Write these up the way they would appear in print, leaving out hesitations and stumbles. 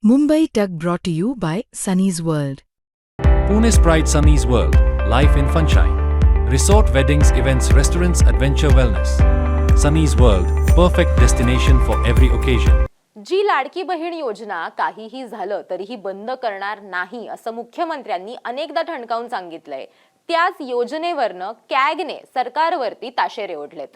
Mumbai Tug brought to you by Sunny's World. Pune's Pride Sunny's World, Life in Funshine. Resort weddings, events, restaurants, adventure wellness. Sunny's World, perfect destination for every occasion. जी लाडकी बहीण योजना काहीही झालं तरीही बंद करणार नाही असं मुख्यमंत्र्यांनी अनेकदा ठणकावून सांगितलंय. त्याच योजनेवरनं कॅगने सरकारवरती ताशेरे ओढलेत.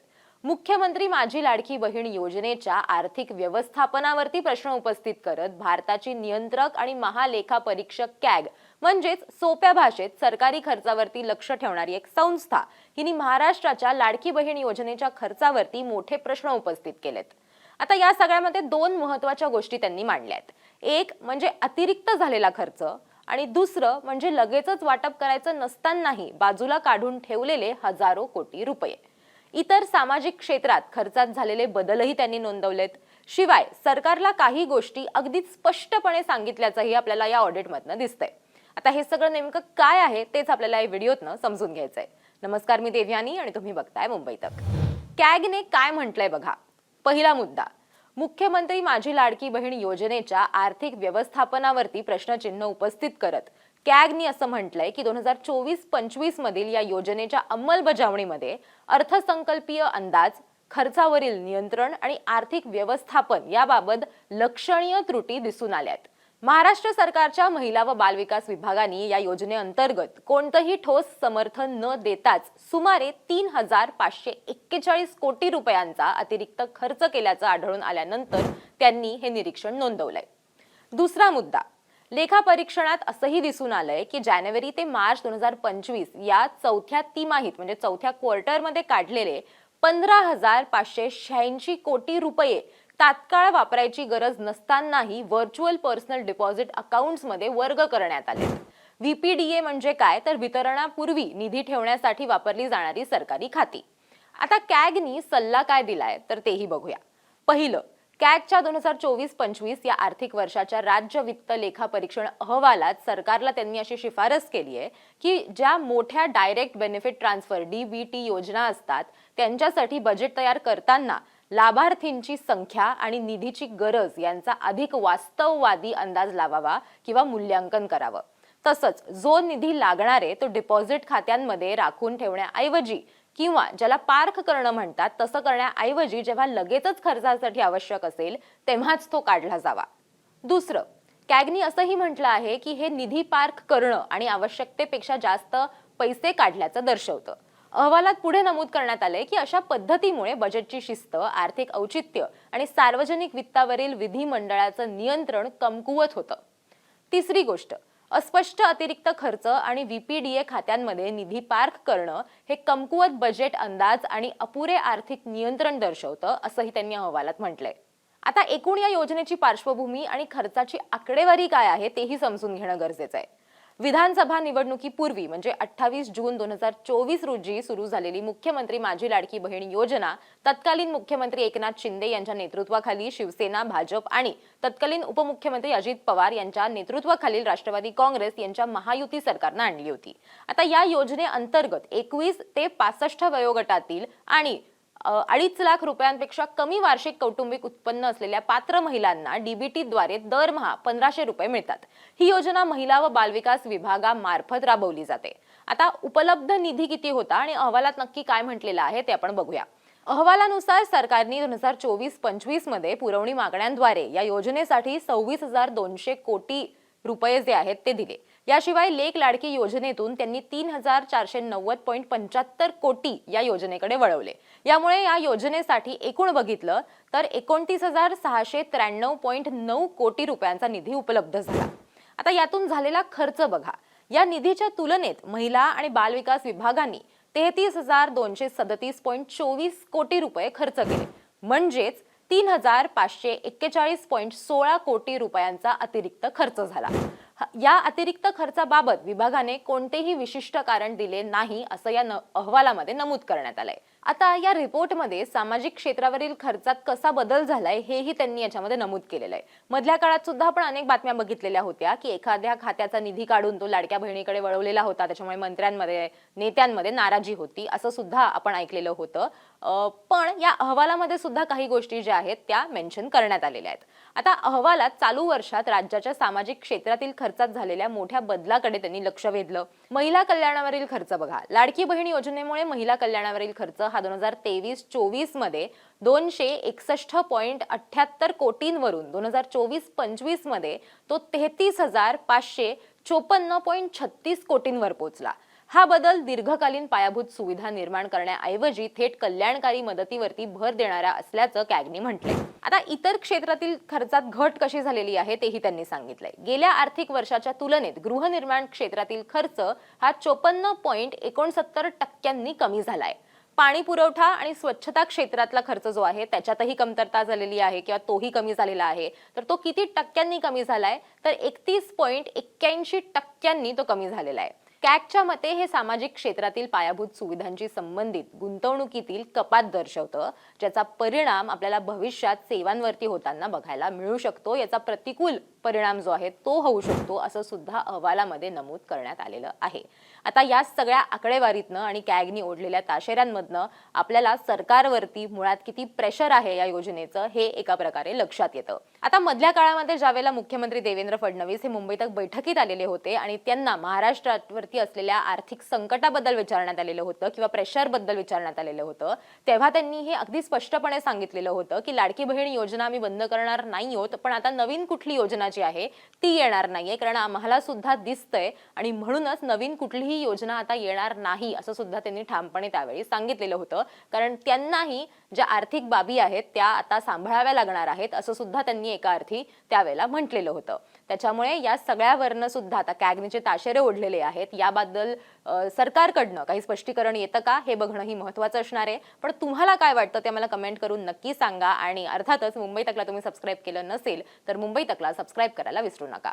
मुख्यमंत्री माझी लाडकी बहीण योजनेच्या आर्थिक व्यवस्थापनावरती प्रश्न उपस्थित करत भारताची नियंत्रक आणि महालेखापरीक्षक कॅग म्हणजेच सोप्या भाषेत सरकारी खर्चावरती लक्ष ठेवणारी एक संस्था हिने महाराष्ट्राच्या लाडकी बहीण योजनेच्या खर्चावरती मोठे प्रश्न उपस्थित केलेत. आता या सगळ्यामध्ये दोन महत्त्वाच्या गोष्टी त्यांनी मांडल्यात. एक म्हणजे अतिरिक्त झालेला खर्च आणि दुसरं म्हणजे लगेचच वाटप करायचं नसतानाही बाजूला काढून ठेवलेले हजारो कोटी रुपये. इतर सामाजिक क्षेत्रात खर्चात झालेले बदलही त्यांनी नोंदवलेत. शिवाय सरकारला काही गोष्टी अगदी स्पष्टपणे सांगितल्याचंही आपल्याला या ऑडिटमधनं दिसतंय. आता हे सगळं नेमकं काय आहे तेच आपल्याला या व्हिडिओतनं समजून घ्यायचंय. नमस्कार, मी देवयानी आणि तुम्ही बघताय मुंबई तक. कॅगने काय म्हटलंय बघा. पहिला मुद्दा, मुख्यमंत्री माझी लाडकी बहीण योजनेच्या आर्थिक व्यवस्थापनावरती प्रश्नचिन्ह उपस्थित करत कॅगनी असं म्हटलंय की 2024-25 मधील या योजनेच्या अंमलबजावणीमध्ये अर्थसंकल्पीय अंदाज, खर्चावरील नियंत्रण आणि आर्थिक व्यवस्थापन याबाबत लक्षणीय त्रुटी दिसून आल्यात. महाराष्ट्र सरकारच्या महिला व बालविकास विभागाने या योजनेअंतर्गत कोणतंही ठोस समर्थन न देताच सुमारे 3,541 कोटी रुपयांचा अतिरिक्त खर्च केल्याचं आढळून आल्यानंतर त्यांनी हे निरीक्षण नोंदवलंय. दुसरा मुद्दा, लेखापरीक्षणात असंही दिसून आलंय की जानेवारी ते मार्च 2025 या चौथ्या तिमाहीत म्हणजे चौथ्या क्वार्टरमध्ये काढलेले 15,586 कोटी रुपये तात्काळ वापरायची गरज नसतानाही व्हर्च्युअल पर्सनल डिपॉझिट अकाउंट्समध्ये वर्ग करण्यात आले. व्हीपीडीए म्हणजे काय तर वितरणापूर्वी निधी ठेवण्यासाठी वापरली जाणारी सरकारी खाती. आता कॅगनी सल्ला काय दिलाय तर तेही बघूया. पहिलं, कॅगच्या 2024-25 या आर्थिक वर्षाच्या राज्य वित्त लेखापरीक्षण अहवालात सरकारला त्यांनी अशी शिफारस केली आहे की ज्या मोठ्या डायरेक्ट बेनिफिट ट्रान्सफर डीबीटी योजना असतात त्यांच्यासाठी बजेट तयार करताना लाभार्थींची संख्या आणि निधीची गरज यांचा अधिक वास्तववादी अंदाज लावावा किंवा मूल्यांकन करावं. तसंच जो निधी लागणार आहे तो डिपॉझिट खात्यांमध्ये राखून ठेवण्याऐवजी किंवा ज्याला पार्क करणं म्हणतात तसं करण्याऐवजी जेव्हा लगेचच खर्चासाठी आवश्यक असेल तेव्हाच तो काढला जावा. दुसरं, कॅगनी असंही म्हटलं आहे की हे निधी पार्क करणं आणि आवश्यकतेपेक्षा जास्त पैसे काढल्याचं दर्शवतं. अहवालात पुढे नमूद करण्यात आलंय की अशा पद्धतीमुळे बजेटची शिस्त, आर्थिक औचित्य आणि सार्वजनिक वित्तावरील विधिमंडळाचं नियंत्रण कमकुवत होतं. तिसरी गोष्ट, अस्पष्ट अतिरिक्त खर्च आणि व्हीपीडीए खात्यांमध्ये निधी पार्क करणं हे कमकुवत बजेट अंदाज आणि अपुरे आर्थिक नियंत्रण दर्शवतं असंही त्यांनी अहवालात म्हटलंय. आता एकूण या योजनेची पार्श्वभूमी आणि खर्चाची आकडेवारी काय आहे तेही समजून घेणं गरजेचं आहे. विधानसभा निवडणुकीपूर्वी म्हणजे 28 जून 2024 रोजी सुरू झालेली मुख्यमंत्री माझी लाडकी बहीण योजना तत्कालीन मुख्यमंत्री एकनाथ शिंदे यांच्या नेतृत्वाखाली शिवसेना, भाजप आणि तत्कालीन उपमुख्यमंत्री अजित पवार यांच्या नेतृत्वाखालील राष्ट्रवादी काँग्रेस यांच्या महायुती सरकारनं आणली होती. आता या योजनेअंतर्गत 21 ते 65 वयोगटातील आणि 2.5 लाख रुपयांपेक्षा कमी वार्षिक कौटुंबिक उत्पन्न असलेल्या पात्र महिलांना डीबीटीद्वारे दरमहा 1,500 रुपये मिळतात. ही योजना महिला व बालविकास विभागामार्फत राबवली जाते. आता उपलब्ध निधी किती होता आणि अहवालात नक्की काय म्हटलेलं आहे ते आपण बघूया. अहवालानुसार सरकारने 2024-25 मध्ये पुरवणी मागण्यांद्वारे या योजनेसाठी 26,200 कोटी रुपये जे आहेत ते दिले. याशिवाय लेक लाडकी योजनेतून त्यांनी 3,490.75 कोटी या योजनेकडे वळवले. यामुळे या योजनेसाठी एकूण बघितलं तर 29,693.9 कोटी रुपयांचा निधी उपलब्ध झाला. आता यातून झालेला खर्च बघा. या निधीच्या तुलनेत महिला आणि बालविकास विभागाने 33,237.24 कोटी रुपये खर्च केले. म्हणजेच 3,541.16 कोटी रुपयांचा अतिरिक्त खर्च झाला. या अतिरिक्त खर्चाबाबत विभागाने कोणतेही विशिष्ट कारण दिले नाही असं या अहवालामध्ये नमूद करण्यात आलंय. आता या रिपोर्टमध्ये सामाजिक क्षेत्रावरील खर्चात कसा बदल झालाय हेही त्यांनी याच्यामध्ये नमूद केलेलं आहे. मधल्या काळात सुद्धा आपण अनेक बातम्या बघितलेल्या होत्या की एखाद्या खात्याचा निधी काढून तो लाडक्या बहिणीकडे वळवलेला होता, त्याच्यामुळे मंत्र्यांमध्ये नेत्यांमध्ये नाराजी होती असं सुद्धा आपण ऐकलेलं होतं. पण या अहवालामध्ये सुद्धा काही गोष्टी ज्या आहेत त्या मेन्शन करण्यात आलेल्या आहेत. आता अहवालात चालू वर्षात राज्याच्या सामाजिक क्षेत्रातील खर्चात झालेल्या मोठ्या बदलाकडे त्यांनी लक्ष वेधलं. महिला कल्याणावरील खर्च बघा. लाडकी बहीण योजनेमुळे महिला कल्याणावरील खर्च हा 2023-24 मध्ये 261.78 कोटींवरून 2024-25 मध्ये तो 33,554.36 कोटींवर पोहोचला. हा बदल दीर्घकालीन पायाभूत सुविधा निर्माण करण्याऐवजी थेट कल्याणकारी मदतीवरती भर देणारा असल्याचं कॅगनी म्हटलंय. आता इतर क्षेत्रातील खर्चात घट कशी झालेली आहे तेही त्यांनी सांगितलंय. गेल्या आर्थिक वर्षाच्या तुलनेत गृहनिर्माण क्षेत्रातील खर्च हा 54.69% कमी झालाय. पाणी पुरवठा आणि स्वच्छता क्षेत्रातला खर्च जो आहे त्याच्यातही कमतरता झालेली आहे किंवा तोही कमी झालेला आहे. तर तो किती टक्क्यांनी कमी झालाय तर 31.81% तो कमी झालेला आहे. कॅगच्या मते हे सामाजिक क्षेत्रातील पायाभूत सुविधांशी संबंधित गुंतवणुकीतील कपात दर्शवतं, ज्याचा परिणाम आपल्याला भविष्यात सेवांवरती होताना बघायला मिळू शकतो. याचा प्रतिकूल परिणाम जो आहे तो होऊ शकतो असं सुद्धा अहवालामध्ये नमूद करण्यात आलेलं आहे. आता या सगळ्या आकडेवारीतनं आणि कॅगनी ओढलेल्या ताशेऱ्यांमधनं आपल्याला सरकारवरती मुळात किती प्रेशर आहे या योजनेचं हे एका प्रकारे लक्षात येतं. आता मधल्या काळामध्ये ज्यावेळेला मुख्यमंत्री देवेंद्र फडणवीस हे मुंबईत बैठकीत आलेले होते आणि त्यांना महाराष्ट्रावरती असलेल्या आर्थिक संकटाबद्दल विचारण्यात आलेलं होतं किंवा प्रेशरबद्दल विचारण्यात आलेलं होतं, तेव्हा त्यांनी हे अगदी स्पष्टपणे सांगितलेलं होतं की लाडकी बहीण योजना आम्ही बंद करणार नाही आहोत, पण आता नवीन कुठली योजना जी आहे ती येणार नाहीये, कारण आम्हाला सुद्धा दिसतंय आणि म्हणूनच नवीन कुठलीही योजना आता येणार नाही असं सुद्धा त्यांनी ठामपणे त्यावेळी सांगितलेलं होतं. कारण त्यांनाही ज्या आर्थिक बाबी आहेत त्या आता सांभाळाव्या लागणार आहेत असं सुद्धा त्यांनी एका अर्थी त्यावेळेला म्हटलेलं होतं. त्याच्यामुळे या सगळ्यावरनं सुद्धा आता कॅगनीचे ताशेरे ओढलेले आहेत. याबद्दल सरकारकडनं काही स्पष्टीकरण येतं का हे बघणं ही महत्त्वाचं असणार आहे. पण तुम्हाला काय वाटतं ते मला कमेंट करून नक्की सांगा आणि अर्थातच मुंबई तकला तुम्ही सबस्क्राईब केलं नसेल तर मुंबई तकला सबस्क्राईब करायला विसरू नका.